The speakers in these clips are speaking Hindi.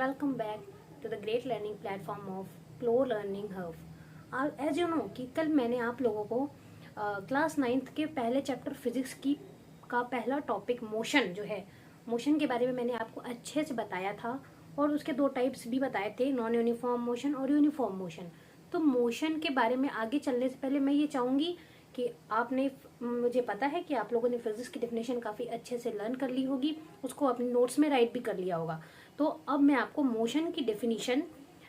welcome back to the great learning platform of Flow Learning Hub. As you know कि कल मैंने आप लोगों को क्लास 9th के पहले चैप्टर फिजिक्स की का पहला टॉपिक मोशन जो है, मोशन के बारे में मैंने आपको अच्छे से बताया था और उसके दो टाइप्स भी बताए थे, नॉन यूनिफॉर्म मोशन और यूनिफॉर्म मोशन। तो मोशन के बारे में आगे चलने से पहले मैं ये चाहूँगी कि आपने, मुझे पता है कि आप लोगों ने फिजिक्स की डेफिनेशन काफ़ी अच्छे से लर्न कर ली होगी, उसको अपने नोट्स में राइट भी कर लिया होगा। तो अब मैं आपको मोशन की डेफिनेशन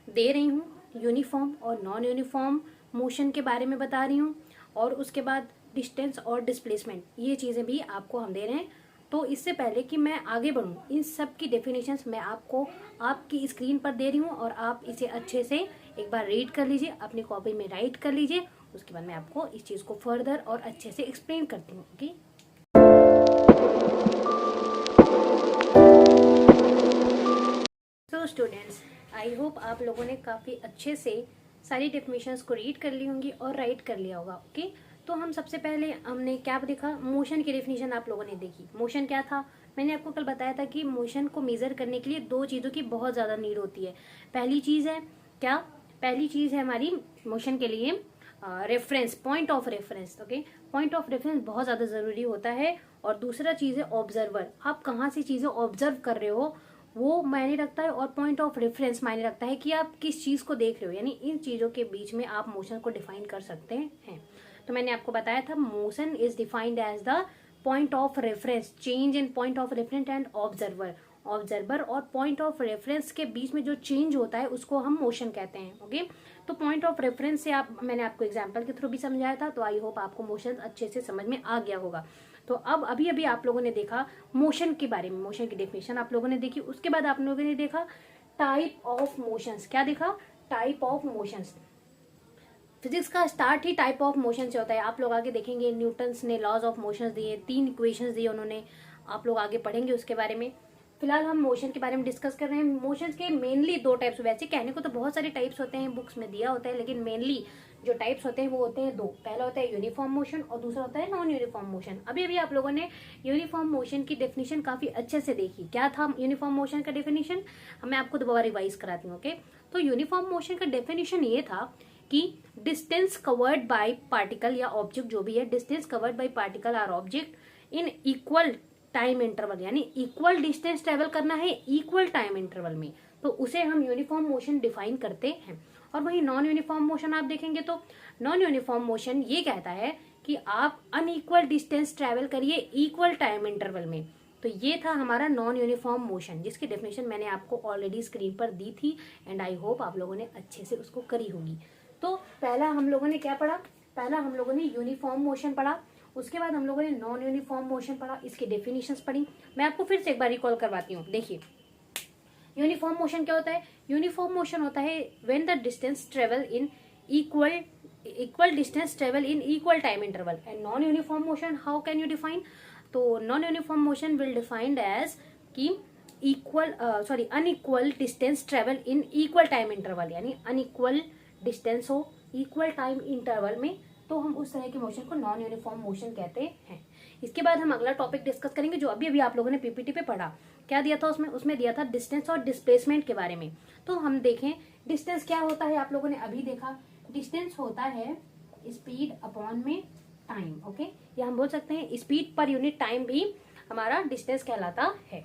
दे रही हूँ, यूनिफॉर्म और नॉन यूनिफॉर्म मोशन के बारे में बता रही हूँ, और उसके बाद डिस्टेंस और डिस्प्लेसमेंट, ये चीज़ें भी आपको हम दे रहे हैं। तो इससे पहले कि मैं आगे बढ़ूँ, इन सब की डेफिनेशंस मैं आपको आपकी स्क्रीन पर दे रही हूँ और आप इसे अच्छे से एक बार रीड कर लीजिए, अपनी कॉपी में राइट कर लीजिए। उसके बाद मैं आपको इस चीज़ को फर्दर और अच्छे से एक्सप्लेन करती हूँ। ओके, तो स्टूडेंट्स, आई होप आप लोगों ने काफ़ी अच्छे से सारी डेफिनेशंस को रीड कर ली होंगी और राइट कर लिया होगा। ओके, तो हम सबसे पहले हमने क्या देखा, मोशन की डेफिनेशन आप लोगों ने देखी। मोशन क्या था, मैंने आपको कल बताया था कि मोशन को मेजर करने के लिए दो चीज़ों की बहुत ज़्यादा नीड होती है। पहली चीज़ है क्या, पहली चीज़ है हमारी मोशन के लिए reference, point of reference. Okay, point of reference बहुत ज़्यादा ज़रूरी होता है। और दूसरा चीज़ है ऑब्जर्वर, आप कहाँ से चीज़ें ऑब्जर्व कर रहे हो वो मायने रखता है, और पॉइंट ऑफ रेफरेंस मायने रखता है कि आप किस चीज़ को देख रहे हो। यानी इन चीज़ों के बीच में आप मोशन को डिफाइन कर सकते हैं। तो मैंने आपको बताया था motion is defined as the point of reference, change in point of reference and observer. Observer और पॉइंट ऑफ रेफरेंस के बीच में जो चेंज होता है उसको हम मोशन कहते हैं। ओके, तो पॉइंट ऑफ रेफरेंस से मैंने आपको एग्जांपल के थ्रू भी समझाया था, तो आई होप आपको मोशन अच्छे से समझ में आ गया होगा। तो अब अभी अभी आप लोगों ने देखा मोशन के बारे में, मोशन की डेफिनेशन आप लोगों ने देखी। उसके बाद आप लोगों ने देखा टाइप ऑफ मोशंस। क्या देखा, टाइप ऑफ मोशंस। फिजिक्स का start he type of motion से होता है। आप लोग आगे देखेंगे न्यूटन्स ने लॉज ऑफ मोशन दिए, 3 इक्वेशंस दिए उन्होंने, आप लोग आगे पढ़ेंगे उसके बारे में। फिलहाल हम मोशन के बारे में डिस्कस कर रहे हैं। मोशन के मेनली दो टाइप्स, वैसे कहने को तो बहुत सारे टाइप्स होते हैं, बुक्स में दिया होता है, लेकिन मेनली जो टाइप्स होते हैं वो होते हैं दो। पहला होता है यूनिफॉर्म मोशन और दूसरा होता है नॉन यूनिफॉर्म मोशन। अभी अभी आप लोगों ने यूनिफॉर्म मोशन की डेफिनेशन काफी अच्छे से देखी। क्या था यूनिफॉर्म मोशन का डेफिनेशन, मैं आपको दोबारा रिवाइज कराती हूँ। ओके, तो यूनिफॉर्म मोशन का डेफिनेशन ये था कि डिस्टेंस कवर्ड बाय पार्टिकल या ऑब्जेक्ट, जो भी है, डिस्टेंस कवर्ड बाय पार्टिकल और object in equal time interval, यानी इक्वल डिस्टेंस ट्रेवल करना है इक्वल टाइम इंटरवल में, तो उसे हम यूनिफॉर्म मोशन डिफाइन करते हैं। और वही नॉन यूनिफॉर्म मोशन आप देखेंगे तो नॉन यूनिफॉर्म मोशन ये कहता है कि आप अनइक्वल डिस्टेंस ट्रेवल करिए इक्वल टाइम इंटरवल में। तो ये था हमारा नॉन यूनिफॉर्म मोशन, जिसकी डेफिनेशन मैंने आपको ऑलरेडी स्क्रीन पर दी थी एंड आई होप आप लोगों ने अच्छे से उसको करी होगी। तो पहला हम लोगों ने क्या पढ़ा, पहला हम लोगों ने यूनिफॉर्म मोशन पढ़ा, उसके बाद हम लोगों ने नॉन यूनिफॉर्म मोशन पढ़ा, इसकी डेफिनेशंस पढ़ी। मैं आपको फिर से एक बार रिकॉल करवाती हूँ। देखिए, यूनिफॉर्म मोशन क्या होता है, यूनिफॉर्म मोशन होता है when the distance travel in equal distance travel in equal time interval. And non uniform motion how can you define, तो non uniform motion will defined as कि unequal distance travel in equal time interval, यानी अनइक्वल डिस्टेंस हो इक्वल टाइम इंटरवल में, तो हम उस तरह के मोशन को नॉन यूनिफॉर्म मोशन कहते हैं। इसके बाद हम अगला टॉपिक डिस्कस करेंगे जो अभी अभी आप लोगों ने पीपीटी पे पढ़ा। क्या दिया था उसमें दिया था डिस्टेंस और डिस्प्लेसमेंट के बारे में। तो हम देखें डिस्टेंस क्या होता है, आप लोगों ने अभी देखा, डिस्टेंस होता है स्पीड अपॉन में टाइम। ओके, या हम बोल सकते हैं स्पीड पर यूनिट टाइम भी हमारा डिस्टेंस कहलाता है।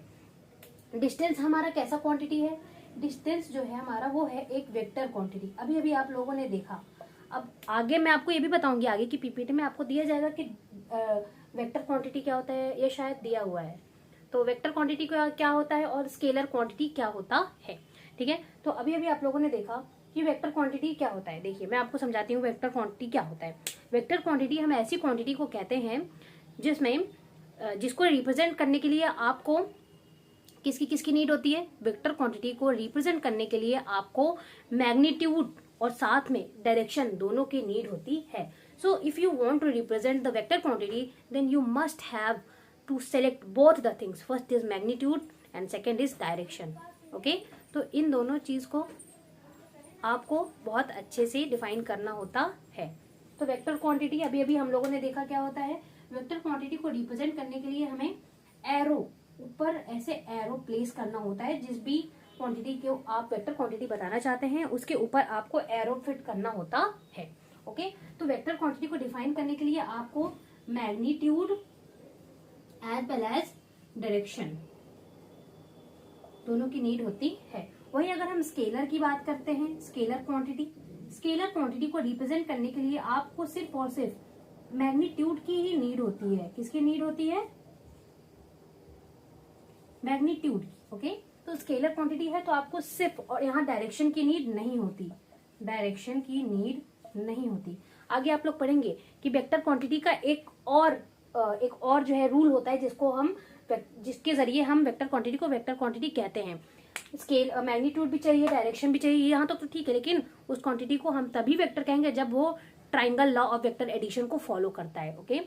डिस्टेंस हमारा कैसा क्वांटिटी है, डिस्टेंस जो है हमारा वो है एक वेक्टर क्वांटिटी। अभी अभी आप लोगों ने देखा, अब आगे मैं आपको ये भी बताऊंगी, आगे की पीपीटी में आपको दिया जाएगा कि वेक्टर क्वांटिटी क्या होता है, ये शायद दिया हुआ है। तो वेक्टर क्वांटिटी क्या होता है और स्केलर क्वांटिटी क्या होता है, ठीक है। तो अभी अभी आप लोगों ने देखा कि वेक्टर क्वांटिटी क्या होता है। देखिए, मैं आपको समझाती हूँ वेक्टर क्वांटिटी क्या होता है। वेक्टर क्वांटिटी हम ऐसी क्वांटिटी को कहते हैं जिसमें जिसको रिप्रेजेंट करने के लिए आपको किसकी नीड होती है, वेक्टर क्वांटिटी को रिप्रेजेंट करने के लिए आपको मैग्नीट्यूड और साथ में डायरेक्शन दोनों की नीड होती है। So if you want to represent the vector quantity then you must have to select both the things, first is magnitude and second is direction. Okay, तो इन दोनों चीज को आपको बहुत अच्छे से डिफाइन करना होता है। तो वेक्टर क्वांटिटी अभी अभी हम लोगों ने देखा क्या होता है, वेक्टर क्वांटिटी को रिप्रेजेंट करने के लिए हमें एरो, ऊपर ऐसे एरो प्लेस करना होता है क्वांटिटी को आप वेक्टर क्वांटिटी बताना चाहते हैं उसके ऊपर आपको एरो फिट करना होता है। ओके, तो वेक्टर क्वांटिटी को डिफाइन करने के लिए आपको magnitude as well as direction दोनों की नीड होती है। वही अगर हम स्केलर की बात करते हैं, स्केलर क्वांटिटी को रिप्रेजेंट करने के लिए आपको सिर्फ और सिर्फ मैग्नीट्यूड की ही नीड होती है। किसकी नीड होती है? मैग्नीट्यूड। ओके, तो स्केलर क्वांटिटी है तो आपको सिर्फ, और यहाँ डायरेक्शन की नीड नहीं होती, डायरेक्शन की नीड नहीं होती। आगे आप लोग पढ़ेंगे कि वेक्टर क्वांटिटी का एक और जो है रूल होता है जिसके जरिए हम वेक्टर क्वांटिटी को वेक्टर क्वांटिटी कहते हैं। स्केल मैग्नीट्यूड भी चाहिए, डायरेक्शन भी चाहिए, यहाँ तक तो ठीक है, लेकिन उस क्वांटिटी को हम तभी वेक्टर कहेंगे जब वो triangle law of vector addition को फॉलो करता है। ओके,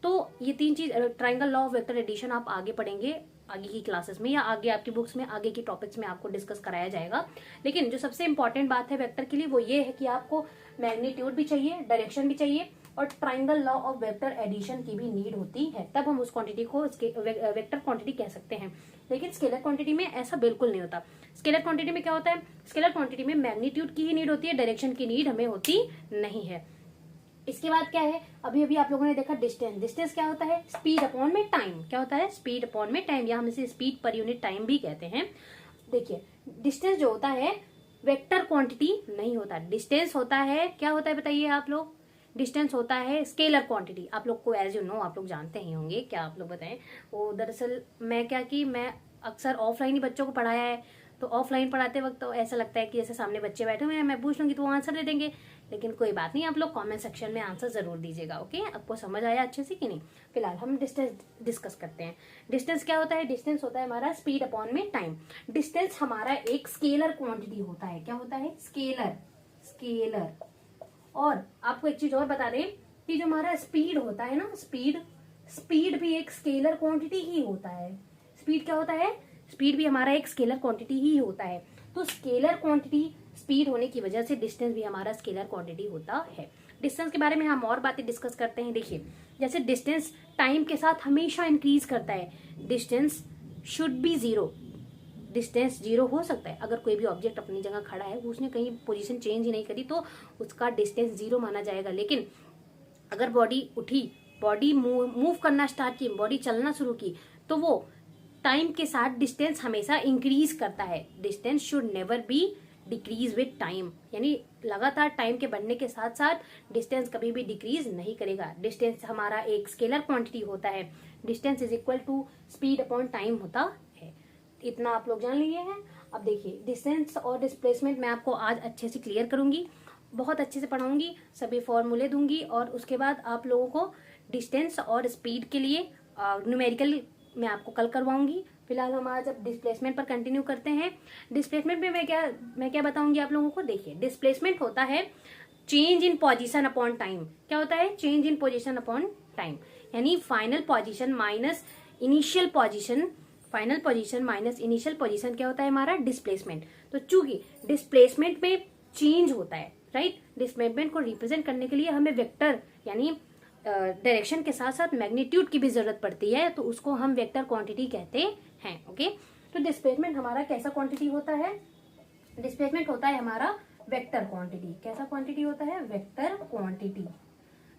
तो ये तीन चीज, triangle law of vector addition आप आगे पढ़ेंगे आगे की क्लासेस में, या आगे आपकी बुक्स में आगे की टॉपिक्स में आपको डिस्कस कराया जाएगा। लेकिन जो सबसे इंपॉर्टेंट बात है वेक्टर के लिए वो ये है कि आपको मैग्नीट्यूड भी चाहिए, डायरेक्शन भी चाहिए, और triangle law of vector addition की भी नीड होती है, तब हम उस क्वांटिटी को वेक्टर क्वांटिटी कह सकते हैं। लेकिन स्केलर क्वांटिटी में ऐसा बिल्कुल नहीं होता। स्केलर क्वांटिटी में क्या होता है? स्केलर क्वांटिटी में मैग्नीट्यूड की ही नीड होती है, डायरेक्शन की नीड हमें होती नहीं है। इसके बाद क्या है, अभी आप लोगों ने देखा डिस्टेंस। डिस्टेंस क्या होता है? स्पीड अपॉन में टाइम। क्या होता है? स्पीड अपॉन में टाइम, या हम इसे स्पीड पर यूनिट टाइम भी कहते हैं। देखिए, डिस्टेंस जो होता है वेक्टर क्वांटिटी नहीं होता। डिस्टेंस होता है, क्या होता है बताइए आप लोग? डिस्टेंस होता है स्केलर क्वांटिटी। आप लोग को एज यू नो आप लोग जानते ही होंगे, क्या आप लोग बताएं। वो दरअसल मैं अक्सर ऑफलाइन ही बच्चों को पढ़ाया है, तो ऑफलाइन पढ़ाते वक्त तो ऐसा लगता है कि जैसे सामने बच्चे बैठे हुए हैं, मैं पूछ लूंगी तो वो आंसर दे देंगे। लेकिन कोई बात नहीं, आप लोग कमेंट सेक्शन में आंसर जरूर दीजिएगा। ओके, आपको समझ आया अच्छे से कि नहीं? फिलहाल हम डिस्टेंस डिस्कस करते हैं। डिस्टेंस क्या होता है? डिस्टेंस होता है हमारा स्पीड अपॉन में टाइम। डिस्टेंस हमारा एक स्केलर क्वांटिटी होता है। क्या होता है? स्केलर। और आपको एक चीज और बता दें कि जो हमारा स्पीड होता है ना, स्पीड भी एक स्केलर क्वांटिटी ही होता है। स्पीड क्या होता है? स्पीड भी हमारा एक स्केलर क्वांटिटी ही होता है। तो स्केलर क्वांटिटी स्पीड होने की वजह से डिस्टेंस भी हमारा स्केलर क्वांटिटी होता है। डिस्टेंस के बारे में हम और बातें डिस्कस करते हैं। देखिए, जैसे डिस्टेंस टाइम के साथ हमेशा इंक्रीज करता है। Distance should be zero. Distance zero हो सकता है अगर कोई भी ऑब्जेक्ट अपनी जगह खड़ा है, उसने कहीं पोजीशन चेंज ही नहीं करी, तो उसका डिस्टेंस जीरो माना जाएगा। लेकिन अगर बॉडी उठी, बॉडी मूव करना स्टार्ट की, बॉडी चलना शुरू की, तो वो टाइम के साथ डिस्टेंस हमेशा इंक्रीज करता है। Distance should never be decrease with time, यानी लगातार टाइम के बढ़ने के साथ साथ डिस्टेंस कभी भी डिक्रीज नहीं करेगा। डिस्टेंस हमारा एक स्केलर क्वांटिटी होता है। Distance is equal to speed upon time होता है। इतना आप लोग जान लिए हैं। अब देखिए, डिस्टेंस और डिस्प्लेसमेंट मैं आपको आज अच्छे से क्लियर करूंगी, बहुत अच्छे से पढ़ाऊंगी, सभी फॉर्मूले दूंगी, और उसके बाद आप लोगों को डिस्टेंस और स्पीड के लिए न्यूमेरिकल मैं आपको कल करवाऊंगी। फिलहाल हम आज अब डिस्प्लेसमेंट पर कंटिन्यू करते हैं। डिस्प्लेसमेंट में मैं क्या बताऊंगी आप लोगों को? देखिए, डिस्प्लेसमेंट होता है change in position upon time. क्या होता है? Change in position upon time, यानी final position minus initial position. Final position minus initial position क्या होता है? हमारा डिस्प्लेसमेंट। तो चूंकि डिस्प्लेसमेंट में चेंज होता है, राइट, डिस्प्लेसमेंट को रिप्रेजेंट करने के लिए हमें वेक्टर यानी डायरेक्शन के साथ साथ मैग्नीट्यूड की भी जरूरत पड़ती है, तो उसको हम वेक्टर क्वांटिटी कहते हैं। ओके, तो डिस्प्लेसमेंट हमारा कैसा क्वांटिटी होता है? डिस्प्लेसमेंट होता है हमारा वेक्टर क्वांटिटी। कैसा क्वांटिटी होता है? Vector quantity.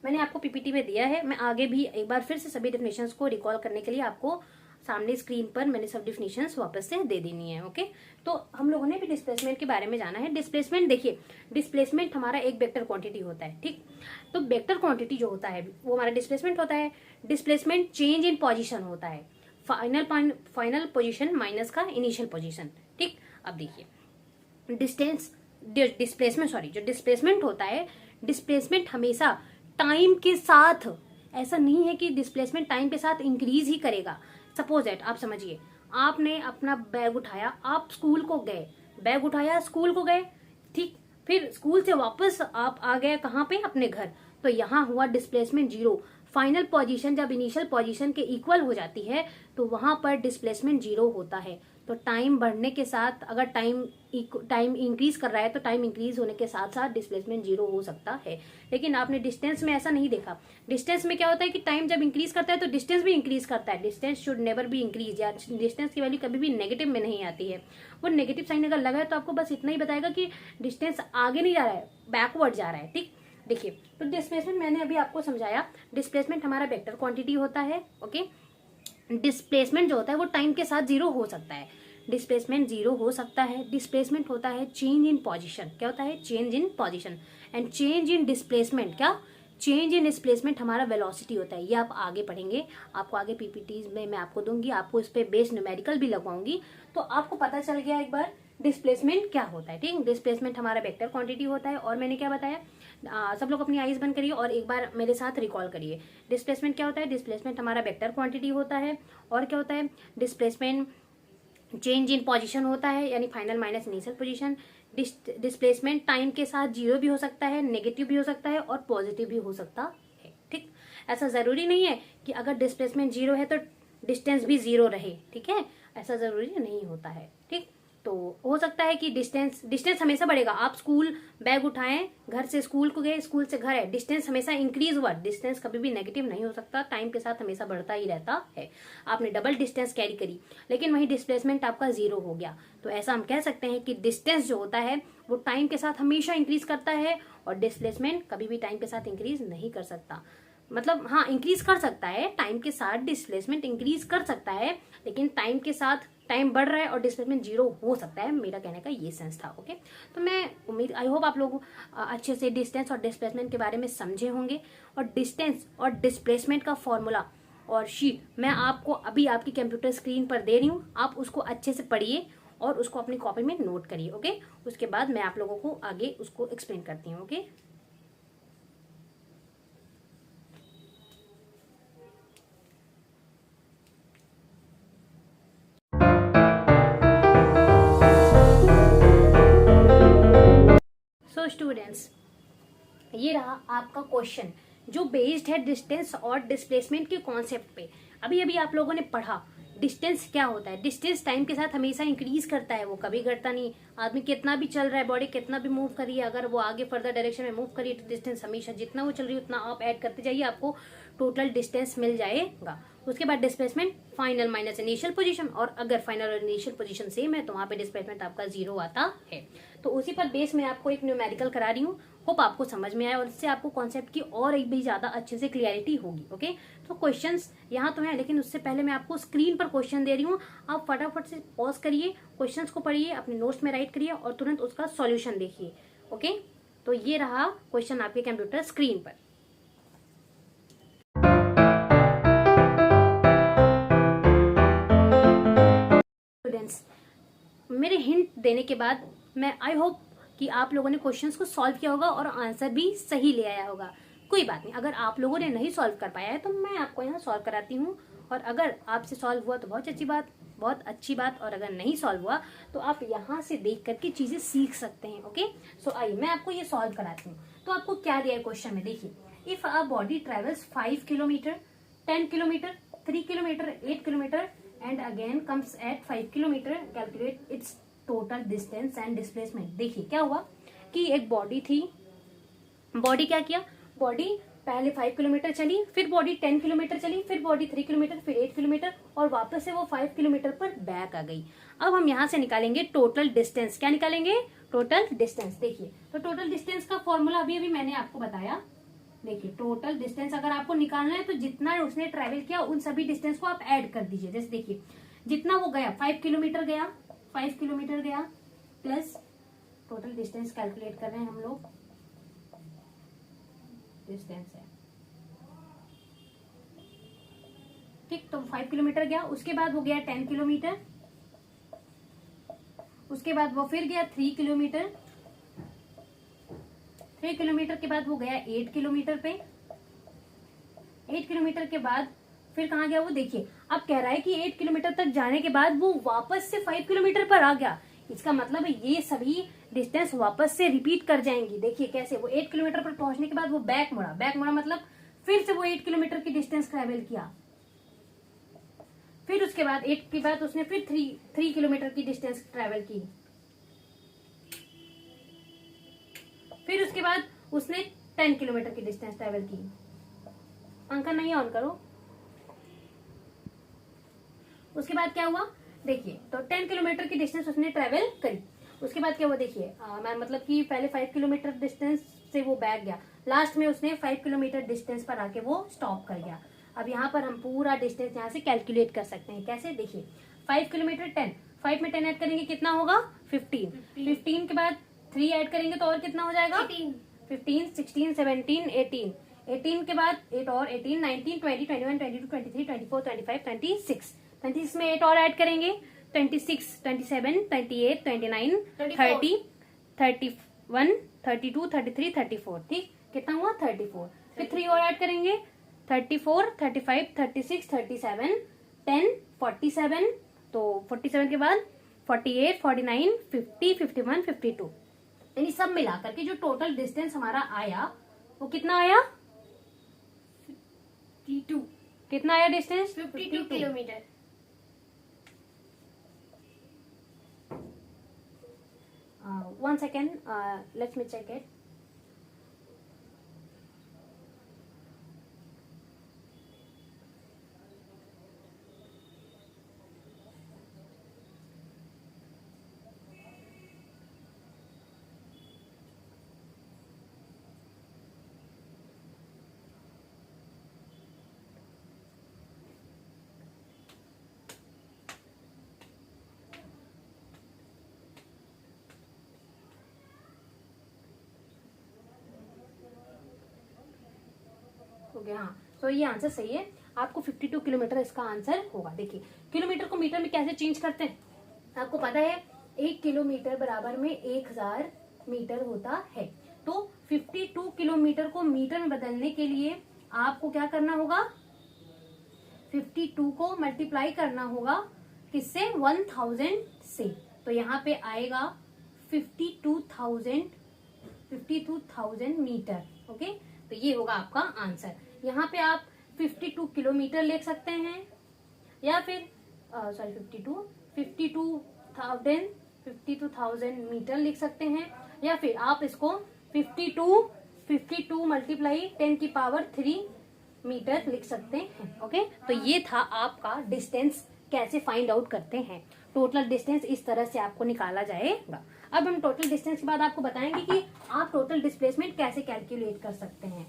मैंने आपको पीपीटी में दिया है, मैं आगे भी एक बार फिर से सभी डेफिनेशंस को रिकॉल करने के लिए आपको सामने स्क्रीन पर मैंने सब डेफिनेशंस वापस से दे देनी है। ओके, तो हम लोगों ने भी डिस्प्लेसमेंट के बारे में जाना है। डिस्प्लेसमेंट देखिए, डिस्प्लेसमेंट हमारा एक वेक्टर क्वांटिटी होता है, ठीक। तो वेक्टर क्वांटिटी जो होता है वो हमारा डिस्प्लेसमेंट होता है। डिस्प्लेसमेंट चेंज इन पोजीशन होता है, फाइनल पोजीशन माइनस का इनिशियल पोजीशन, ठीक। अब देखिए, जो डिस्प्लेसमेंट होता है, डिस्प्लेसमेंट हमेशा टाइम के साथ, ऐसा नहीं है कि डिस्प्लेसमेंट टाइम के साथ इंक्रीज ही करेगा। सपोज दैट, आप समझिए, आपने अपना बैग उठाया, आप स्कूल को गए, बैग उठाया स्कूल को गए, ठीक, फिर स्कूल से वापस आप आ गए कहाँ पे? अपने घर। तो यहाँ हुआ डिस्प्लेसमेंट जीरो। फाइनल पोजीशन जब इनिशियल पोजीशन के इक्वल हो जाती है तो वहां पर डिस्प्लेसमेंट जीरो होता है। तो टाइम बढ़ने के साथ अगर टाइम इंक्रीज कर रहा है तो टाइम इंक्रीज होने के साथ साथ डिस्प्लेसमेंट जीरो हो सकता है। लेकिन आपने डिस्टेंस में ऐसा नहीं देखा। डिस्टेंस में क्या होता है कि टाइम जब इंक्रीज करता है तो डिस्टेंस भी इंक्रीज करता है। Distance should never be increase, या डिस्टेंस की वैल्यू कभी भी नेगेटिव में नहीं आती है। वो नेगेटिव साइन अगर लगा है तो आपको बस इतना ही बताएगा कि डिस्टेंस आगे नहीं जा रहा है, बैकवर्ड जा रहा है। ठीक, देखिए तो डिस्प्लेसमेंट मैंने अभी आपको समझाया। डिस्प्लेसमेंट हमारा वेक्टर क्वांटिटी होता है। ओके, डिस्प्लेसमेंट जो होता है वो टाइम के साथ जीरो हो सकता है। डिस्प्लेसमेंट जीरो हो सकता है। डिस्प्लेसमेंट होता है चेंज इन पोजीशन। क्या होता है? Change in position. And change in displacement, क्या? चेंज इन डिस्प्लेसमेंट हमारा वेलोसिटी होता है। ये आप आगे पढ़ेंगे, आपको आगे पीपीटीज में मैं आपको दूंगी, आपको इस पे बेस्ड न्यूमेरिकल भी लगवाऊंगी, तो आपको पता चल गया एक बार डिस्प्लेसमेंट क्या होता है। ठीक, डिस्प्लेसमेंट हमारा वेक्टर क्वांटिटी होता है। और मैंने क्या बताया, सब लोग अपनी आईज बंद करिए और एक बार मेरे साथ रिकॉल करिए। डिस्प्लेसमेंट क्या होता है? डिस्प्लेसमेंट हमारा वेक्टर क्वांटिटी होता है। और क्या होता है? डिस्प्लेसमेंट चेंज इन पोजीशन होता है, यानी final minus initial position. Displacement time के साथ जीरो भी हो सकता है, नेगेटिव भी हो सकता है और पॉजिटिव भी हो सकता है। ठीक, ऐसा जरूरी नहीं है कि अगर डिस्प्लेसमेंट जीरो है तो डिस्टेंस भी जीरो रहे। ठीक है, ऐसा जरूरी नहीं होता है। ठीक, तो हो सकता है कि डिस्टेंस हमेशा बढ़ेगा। आप स्कूल बैग उठाएं, घर से स्कूल को गए, स्कूल से घर है, डिस्टेंस हमेशा इंक्रीज हुआ। डिस्टेंस कभी भी नेगेटिव नहीं हो सकता, टाइम के साथ हमेशा बढ़ता ही रहता है। आपने डबल डिस्टेंस कैरी करी लेकिन वही डिस्प्लेसमेंट आपका जीरो हो गया, तो ऐसा हम कह सकते हैं कि डिस्टेंस जो होता है वो टाइम के साथ हमेशा इंक्रीज करता है और डिस्प्लेसमेंट कभी भी टाइम के साथ इंक्रीज नहीं कर सकता। मतलब हाँ, इंक्रीज कर सकता है, टाइम के साथ डिस्प्लेसमेंट इंक्रीज कर सकता है, लेकिन टाइम के साथ टाइम बढ़ रहा है और डिस्प्लेसमेंट जीरो हो सकता है। मेरा कहने का ये सेंस था। ओके, तो मैं उम्मीद, आई होप आप लोग अच्छे से डिस्टेंस और डिस्प्लेसमेंट के बारे में समझे होंगे। और डिस्टेंस और डिस्प्लेसमेंट का फॉर्मूला और शीट मैं आपको अभी आपकी कंप्यूटर स्क्रीन पर दे रही हूँ, आप उसको अच्छे से पढ़िए और उसको अपनी कॉपी में नोट करिए। ओके, उसके बाद मैं आप लोगों को आगे उसको एक्सप्लेन करती हूँ। ओके, सो स्टूडेंट्स, ये रहा आपका क्वेश्चन जो बेस्ड है डिस्टेंस और डिस्प्लेसमेंट के कॉन्सेप्ट पे। अभी अभी आप लोगों ने पढ़ा डिस्टेंस क्या होता है। डिस्टेंस टाइम के साथ हमेशा इंक्रीज करता है, वो कभी घटता नहीं। आदमी कितना भी चल रहा है, बॉडी कितना भी मूव करिए, अगर वो आगे फर्दर डायरेक्शन में मूव करिए तो डिस्टेंस हमेशा जितना वो चल रही है उतना आप ऐड करते जाइए, आपको टोटल डिस्टेंस मिल जाएगा। उसके बाद displacement final minus initial position, और अगर फाइनल और इनिशियल पोजीशन सेम है तो वहां पे डिस्प्लेसमेंट आपका जीरो आता है। तो उसी पर बेस में आपको एक न्यूमेरिकल करा रही हूँ, होप आपको समझ में आए और इससे आपको कॉन्सेप्ट की और एक भी ज्यादा अच्छे से क्लियरिटी होगी। ओके, तो क्वेश्चंस यहाँ तो है, लेकिन उससे पहले मैं आपको स्क्रीन पर क्वेश्चन दे रही हूँ। आप फटाफट से पॉज करिए, क्वेश्चंस को पढ़िए, अपने नोट्स में राइट करिए और तुरंत उसका सॉल्यूशन देखिए। ओके, तो ये रहा क्वेश्चन आपके कंप्यूटर स्क्रीन पर। स्टूडेंट्स, मेरे हिंट देने के बाद मैं आई होप कि आप लोगों ने क्वेश्चंस को सॉल्व किया होगा और आंसर भी सही ले आया होगा। कोई बात नहीं, अगर आप लोगों ने नहीं सॉल्व कर पाया है तो मैं आपको यहाँ सॉल्व कराती हूँ, और अगर आपसे सॉल्व हुआ तो बहुत अच्छी बात, बहुत अच्छी बात, और अगर नहीं सॉल्व हुआ तो आप यहाँ से देख करके चीजें सीख सकते हैं। ओके, सो आइए मैं आपको ये सॉल्व कराती हूँ। तो आपको क्या दिया है क्वेश्चन में, देखिए, if a body travels 5 kilometre, 10 kilometre, 3 kilometre, 8 kilometre and again comes at 5 kilometre, calculate its total distance and displacement. देखिए क्या हुआ कि एक बॉडी थी, बॉडी क्या किया, बॉडी पहले 5 किलोमीटर चली, फिर बॉडी 10 किलोमीटर चली, फिर बॉडी 3 किलोमीटर, फिर 8 किलोमीटर और वापस से वो 5 किलोमीटर पर बैक आ गई। अब हम यहाँ से निकालेंगे टोटल डिस्टेंस। क्या निकालेंगे? Total distance. देखिए, तो टोटल डिस्टेंस का फॉर्मूला अभी अभी मैंने आपको बताया। देखिए, टोटल डिस्टेंस अगर आपको निकालना है तो जितना उसने ट्रेवल किया उन सभी डिस्टेंस को आप ऐड कर दीजिए। जैसे देखिए, जितना वो गया 5 किलोमीटर गया, 5 किलोमीटर गया प्लस टोटल डिस्टेंस कैलकुलेट कर रहे हैं हम लोग, डिस्टेंस है। ठीक, तो 5 किलोमीटर गया, उसके बाद वो गया 10 किलोमीटर, उसके बाद वो फिर गया 3 किलोमीटर, 3 किलोमीटर के बाद वो गया 8 किलोमीटर पे, 8 किलोमीटर के बाद फिर कहाँ गया वो, देखिए अब कह रहा है कि 8 किलोमीटर तक जाने के बाद वो वापस से 5 किलोमीटर पर आ गया। इसका मतलब है ये सभी डिस्टेंस वापस से रिपीट कर जाएंगी। देखिए कैसे, वो 8 किलोमीटर पर पहुंचने के बाद वो बैक मुड़ा मतलब फिर से वो 8 किलोमीटर की डिस्टेंस ट्रेवल किया, फिर उसके बाद 8 के बाद उसने फिर 3 किलोमीटर की डिस्टेंस ट्रेवल की। फिर उसके बाद उसने 10 किलोमीटर की डिस्टेंस ट्रेवल की। पंखा नहीं ऑन करो। उसके बाद क्या हुआ देखिए, तो 10 किलोमीटर की डिस्टेंस उसने ट्रेवल करी। उसके बाद क्या हुआ देखिए, मैं मतलब कि पहले 5 किलोमीटर डिस्टेंस से वो बैक गया, लास्ट में उसने 5 किलोमीटर डिस्टेंस पर आके वो स्टॉप कर गया। अब यहाँ पर हम पूरा डिस्टेंस यहाँ से कैलकुलेट कर सकते हैं। कैसे देखिए, 5 किलोमीटर 10, 5 में 10 ऐड करेंगे कितना होगा 15, 15 के बाद 3 ऐड करेंगे तो और कितना हो जाएगा 15, 16, 17, 18, 18 के बाद 8 और 18, 19, 20, 21, 22, 23, 24, 25, 26, 26 में 8 और ऐड करेंगे 26, 27, 28, 29, 30, 31, 32, 33, 34। ठीक, कितना हुआ 34। फिर 3 और ऐड करेंगे 34, 35, 36, 37, 10, 47, तो 47 के बाद 48, 49, 50, 51, 52, यानी सब मिला करके जो टोटल डिस्टेंस हमारा आया वो कितना आया 52। कितना आया distance 52 kilometre. One second, let me check it. हो गया। हाँ, तो ये आंसर सही है, आपको 52 किलोमीटर इसका आंसर होगा। देखिए, किलोमीटर को मीटर में कैसे चेंज करते हैं आपको पता है, 1 किलोमीटर बराबर में 1000 मीटर होता है। तो 52 किलोमीटर को मीटर में बदलने के लिए आपको क्या करना होगा, 52 को मल्टीप्लाई करना होगा किससे 1000 से। तो यहाँ पे आएगा 52,000 मीटर। ओके, तो ये होगा आपका आंसर। यहाँ पे आप 52 किलोमीटर लिख सकते हैं या फिर 52,000 मीटर लिख सकते हैं, या फिर आप इसको 52 मल्टीप्लाई 10 की पावर 3 मीटर लिख सकते हैं। ओके, तो ये था आपका डिस्टेंस कैसे फाइंड आउट करते हैं। टोटल डिस्टेंस इस तरह से आपको निकाला जाएगा। अब हम टोटल डिस्टेंस के बाद आपको बताएंगे कि आप टोटल डिस्प्लेसमेंट कैसे कैलकुलेट कर सकते हैं,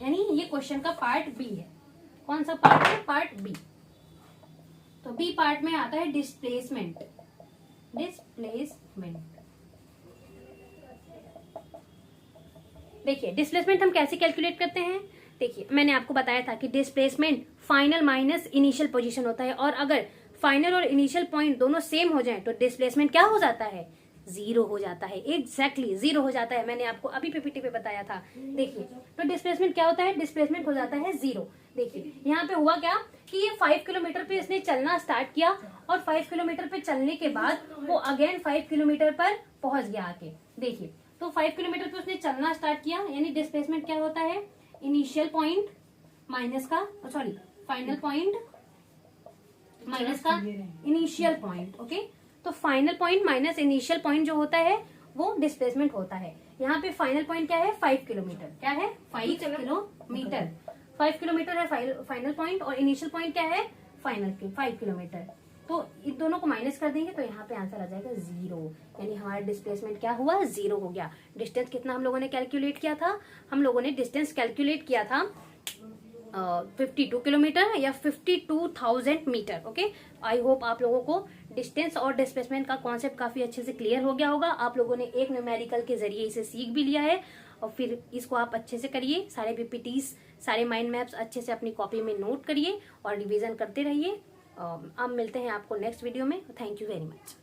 यानी ये क्वेश्चन का पार्ट बी है। कौन सा पार्ट है, पार्ट बी। तो बी पार्ट में आता है डिस्प्लेसमेंट। देखिए, डिस्प्लेसमेंट हम कैसे कैलकुलेट करते हैं। देखिए, मैंने आपको बताया था कि displacement final minus initial position होता है, और अगर फाइनल और इनिशियल पॉइंट दोनों सेम हो जाए तो डिस्प्लेसमेंट क्या हो जाता है, 0 हो जाता है। एग्जैक्टली 0 हो जाता है, मैंने आपको अभी पीपीटी पे बताया था। देखिए, तो डिस्प्लेसमेंट क्या होता है, डिस्प्लेसमेंट हो जाता है 0। देखिए, यहाँ पे हुआ क्या कि ये 5 किलोमीटर पे इसने चलना स्टार्ट किया, और 5 किलोमीटर पे चलने के बाद वो अगेन 5 किलोमीटर पर पहुंच गया आके। देखिए, तो 5 किलोमीटर पे उसने चलना स्टार्ट किया, यानी डिस्प्लेसमेंट क्या होता है, इनिशियल पॉइंट माइनस का फाइनल पॉइंट माइनस का इनिशियल पॉइंट। ओके, तो final point minus initial point जो होता है वो डिस्प्लेसमेंट होता है। यहाँ पे फाइनल पॉइंट क्या है, 5 किलोमीटर। क्या है, 5 किलोमीटर। 5 किलोमीटर है फाइनल पॉइंट, और इनिशियल पॉइंट क्या है, 5 किलोमीटर। तो इन दोनों को माइनस कर देंगे तो यहाँ पे आंसर आ जाएगा 0, यानी हमारा डिस्प्लेसमेंट क्या हुआ, 0 हो गया। डिस्टेंस कितना हम लोगों ने कैलकुलेट किया था, हम लोगों ने डिस्टेंस कैलकुलेट किया था 52 किलोमीटर या 52,000 मीटर। ओके, आई होप आप लोगों को डिस्टेंस और डिस्प्लेसमेंट का कॉन्सेप्ट काफी अच्छे से क्लियर हो गया होगा। आप लोगों ने एक न्यूमेरिकल के जरिए इसे सीख भी लिया है, और फिर इसको आप अच्छे से करिए। सारे पीपीटीज, सारे माइंड मैप्स अच्छे से अपनी कॉपी में नोट करिए और रिवीजन करते रहिए। अब मिलते हैं आपको नेक्स्ट वीडियो में। Thank you very much.